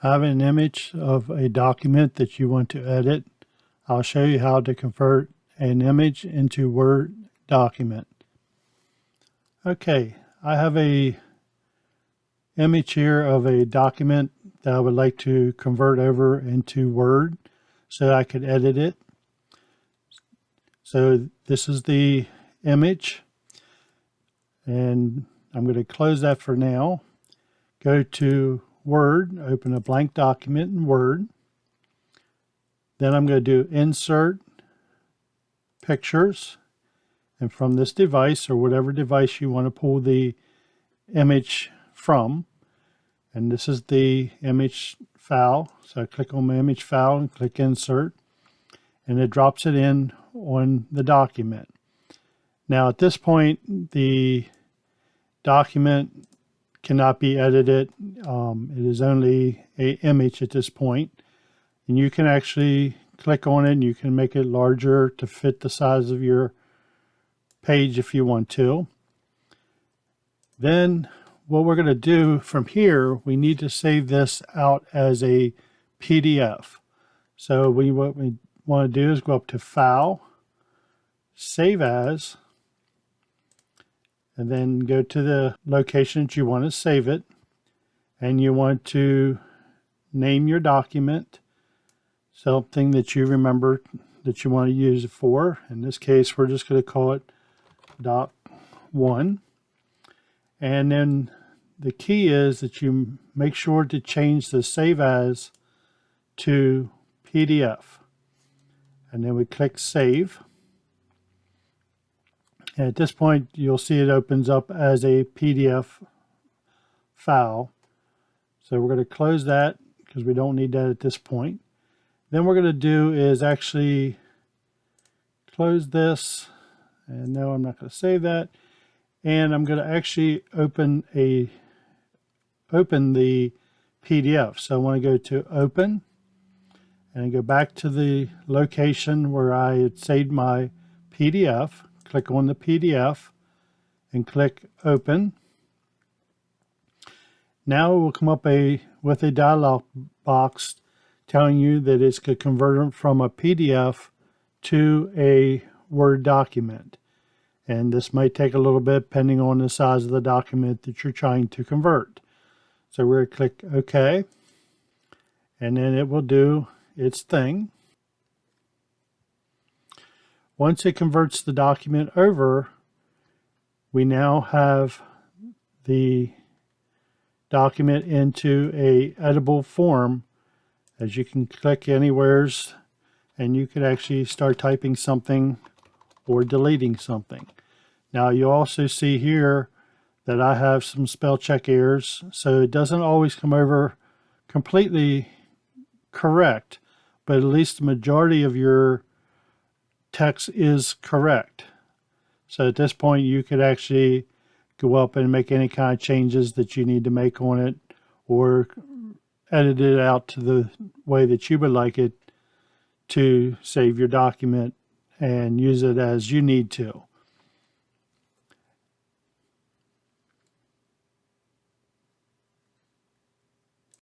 Have an image of a document that you want to edit. I'll show you how to convert an image into Word document. Okay, I have a image here of a document that I would like to convert over into Word so I could edit it. So this is the image, and I'm going to close that for now. Go to Word, open a blank document in Word. Then I'm going to do Insert, Pictures, and from this device or whatever device you want to pull the image from. And this is the image file. So I click on my image file and click Insert, and it drops it in on the document. Now at this point, the document cannot be edited. It is only an image at this point. And you can actually click on it and you can make it larger to fit the size of your page if you want to. Then what we're going to do from here, we need to save this out as a PDF. So what we want to do is go up to File, Save As, and then go to the location that you want to save it. And you want to name your document something that you remember that you want to use it for. In this case, we're just going to call it Doc 1. And then the key is that you make sure to change the Save As to PDF. And then we click Save. And at this point, you'll see it opens up as a PDF file. So we're going to close that because we don't need that at this point. Then what we're going to do is actually close this. And no, I'm not going to save that. And I'm going to actually open the PDF. So I want to go to Open and go back to the location where I had saved my PDF. Click on the PDF and click Open. Now it will come up with a dialog box telling you that it's going to convert it from a PDF to a Word document. And this might take a little bit depending on the size of the document that you're trying to convert. So we're going to click OK, and then it will do its thing. Once it converts the document over, we now have the document into a editable form. As you can click anywheres, and you can actually start typing something or deleting something. Now you also see here that I have some spell check errors, so it doesn't always come over completely correct, but at least the majority of your text is correct. So at this point you could actually go up and make any kind of changes that you need to make on it, or edit it out to the way that you would like it to save your document and use it as you need to.